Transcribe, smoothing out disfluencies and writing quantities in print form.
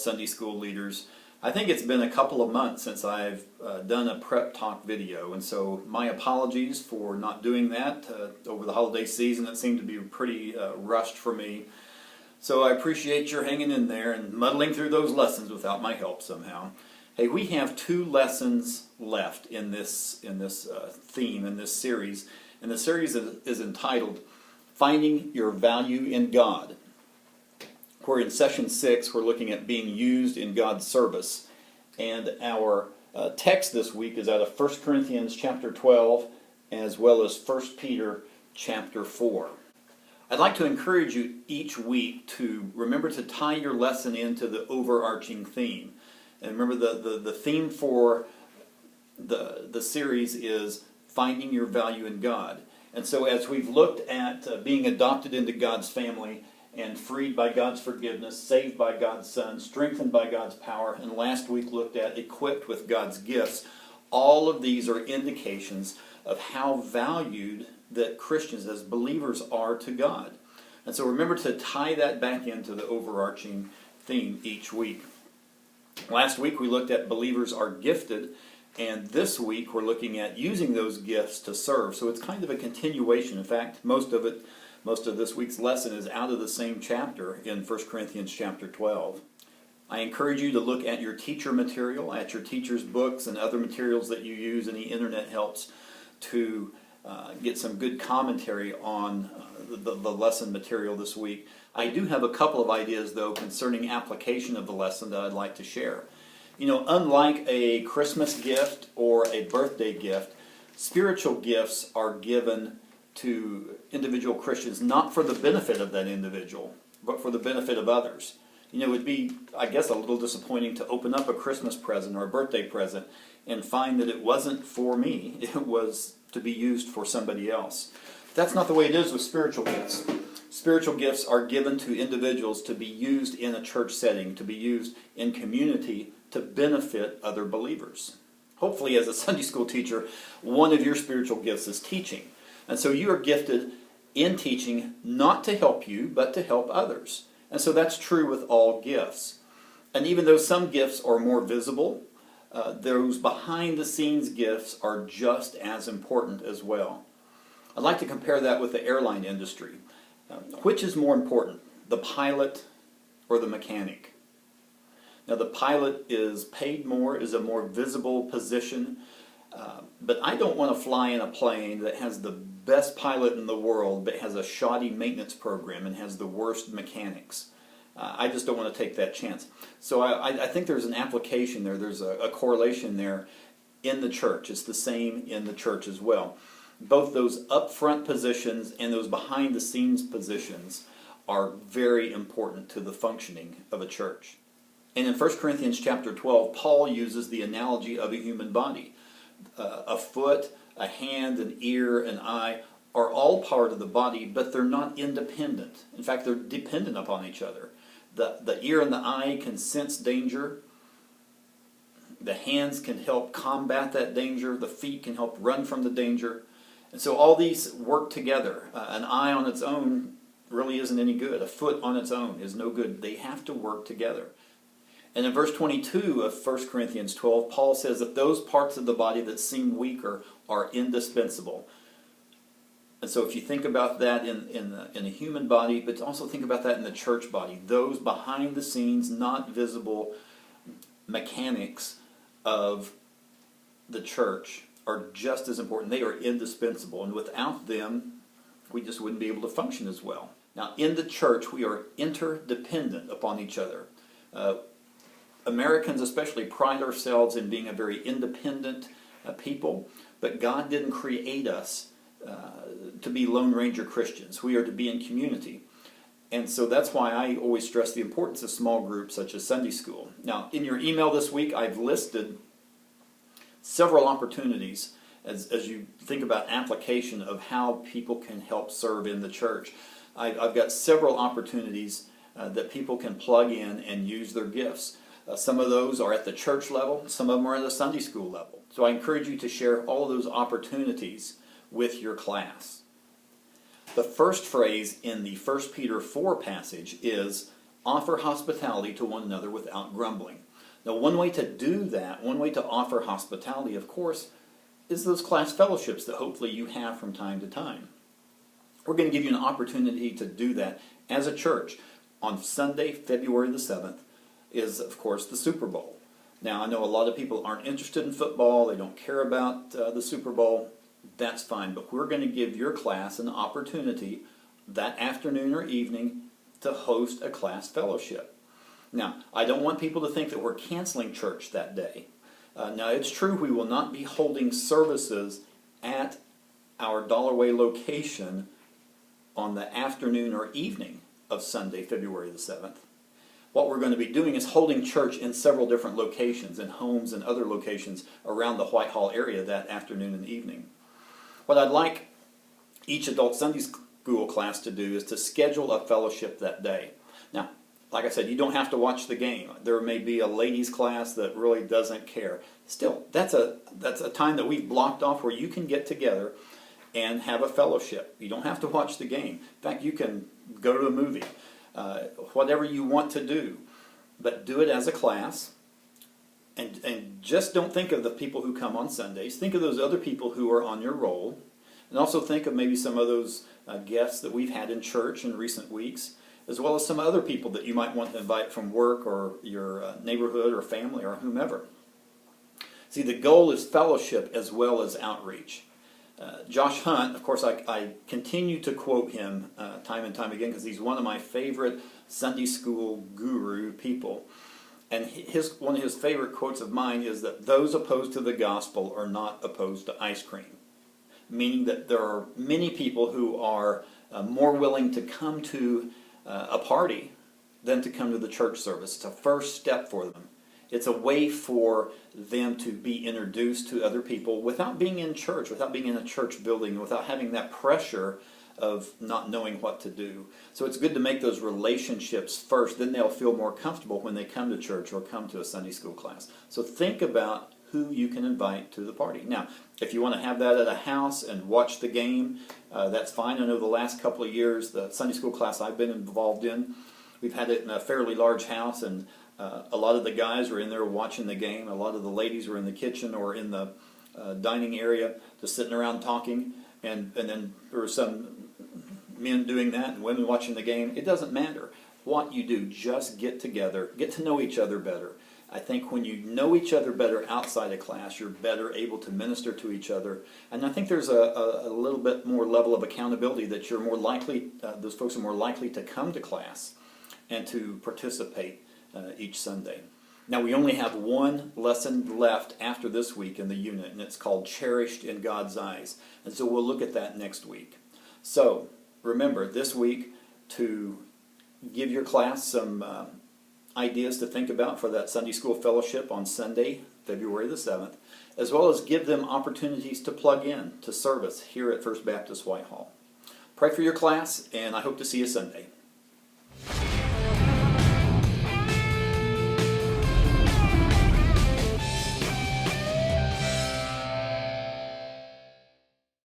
Sunday school leaders. I think it's been a couple of months since I've done a Prep Talk video, and so my apologies for not doing that over the holiday season. It seemed to be pretty rushed for me. So I appreciate your hanging in there and muddling through those lessons without my help somehow. Hey, we have 2 lessons left in this theme, in this series. And the series is entitled, Finding Your Value in God. We're in session 6. We're looking at being used in God's service. And our text this week is out of 1 Corinthians chapter 12, as well as 1 Peter chapter 4. I'd like to encourage you each week to remember to tie your lesson into the overarching theme. And remember the theme for the series is finding your value in God. And so as we've looked at being adopted into God's family and freed by God's forgiveness, saved by God's Son, strengthened by God's power, and last week looked at equipped with God's gifts, all of these are indications of how valued that Christians as believers are to God. And so remember to tie that back into the overarching theme each week. Last week we looked at believers are gifted, and this week we're looking at using those gifts to serve. So it's kind of a continuation. In fact, most of this week's lesson is out of the same chapter in 1 Corinthians chapter 12. I encourage you to look at your teacher material, at your teacher's books and other materials that you use. Any internet helps to get some good commentary on the lesson material this week. I do have a couple of ideas, though, concerning application of the lesson that I'd like to share. You know, unlike a Christmas gift or a birthday gift, spiritual gifts are given to individual Christians not for the benefit of that individual, but for the benefit of others. You know, it would be, I guess, a little disappointing to open up a Christmas present or a birthday present and find that it wasn't for me. It was to be used for somebody else. That's not the way it is with spiritual gifts. Spiritual gifts are given to individuals to be used in a church setting, to be used in community to benefit other believers. Hopefully, as a Sunday school teacher, one of your spiritual gifts is teaching. And so you are gifted in teaching not to help you, but to help others. And so that's true with all gifts. And even though some gifts are more visible, those behind-the-scenes gifts are just as important as well. I'd like to compare that with the airline industry. Which is more important, the pilot or the mechanic? Now, the pilot is paid more, is a more visible position, but I don't want to fly in a plane that has the best pilot in the world, but has a shoddy maintenance program and has the worst mechanics. I just don't want to take that chance. So I think there's an application there. There's a correlation there in the church. It's the same in the church as well. Both those upfront positions and those behind-the-scenes positions are very important to the functioning of a church. And in 1 Corinthians chapter 12, Paul uses the analogy of a human body. A foot, a hand, an ear, an eye are all part of the body, but they're not independent. In fact, they're dependent upon each other. The ear and the eye can sense danger. The hands can help combat that danger. The feet can help run from the danger. And so all these work together. An eye on its own really isn't any good. A foot on its own is no good. They have to work together. And in verse 22 of 1 Corinthians 12, Paul says that those parts of the body that seem weaker are indispensable. And so if you think about that in a human body, but also think about that in the church body, those behind the scenes, not visible mechanics of the church are just as important. They are indispensable, and without them, we just wouldn't be able to function as well. Now, in the church, we are interdependent upon each other. Americans especially pride ourselves in being a very independent people, but God didn't create us to be Lone Ranger Christians. We are to be in community. And so that's why I always stress the importance of small groups such as Sunday school. Now, in your email this week, I've listed several opportunities as you think about application of how people can help serve in the church. I've got several opportunities that people can plug in and use their gifts. Some of those are at the church level, some of them are at the Sunday school level. So I encourage you to share all of those opportunities with your class. The first phrase in the 1 Peter 4 passage is, offer hospitality to one another without grumbling. Now, one way to do that, one way to offer hospitality, of course, is those class fellowships that hopefully you have from time to time. We're going to give you an opportunity to do that as a church. On Sunday, February the 7th, is, of course, the Super Bowl. Now, I know a lot of people aren't interested in football. They don't care about the Super Bowl. That's fine. But we're going to give your class an opportunity that afternoon or evening to host a class fellowship. Now, I don't want people to think that we're canceling church that day. Now, it's true we will not be holding services at our Dollarway location on the afternoon or evening of Sunday, February the 7th. What we're going to be doing is holding church in several different locations, in homes and other locations around the Whitehall area that afternoon and evening. What I'd like each adult Sunday school class to do is to schedule a fellowship that day. Now, like I said, you don't have to watch the game. There may be a ladies class that really doesn't care. Still, that's a time that we've blocked off where you can get together and have a fellowship. You don't have to watch the game. In fact, you can go to a movie, whatever you want to do. But do it as a class. And just don't think of the people who come on Sundays. Think of those other people who are on your roll. And also think of maybe some of those guests that we've had in church in recent weeks, as well as some other people that you might want to invite from work or your neighborhood or family or whomever. See, the goal is fellowship as well as outreach. Josh Hunt, of course, I continue to quote him time and time again because he's one of my favorite Sunday school guru people. And one of his favorite quotes of mine is that those opposed to the gospel are not opposed to ice cream. Meaning that there are many people who are more willing to come to a party than to come to the church service. It's a first step for them. It's a way for them to be introduced to other people without being in church, without being in a church building, without having that pressure of not knowing what to do. So it's good to make those relationships first. Then they'll feel more comfortable when they come to church or come to a Sunday school class. So think about who you can invite to the party. Now, if you want to have that at a house and watch the game, that's fine. I know the last couple of years, the Sunday school class I've been involved in, we've had it in a fairly large house, and a lot of the guys were in there watching the game. A lot of the ladies were in the kitchen or in the dining area just sitting around talking, and then there were some men doing that and women watching the game. It doesn't matter what you do. Just get together, get to know each other better. I think when you know each other better outside of class, you're better able to minister to each other. And I think there's a little bit more level of accountability that you're more likely, those folks are more likely to come to class and to participate each Sunday. Now, we only have one lesson left after this week in the unit, and it's called Cherished in God's Eyes. And so we'll look at that next week. So remember this week to give your class some ideas to think about for that Sunday school fellowship on Sunday, February the 7th, as well as give them opportunities to plug in to service here at First Baptist Whitehall. Pray for your class, and I hope to see you Sunday.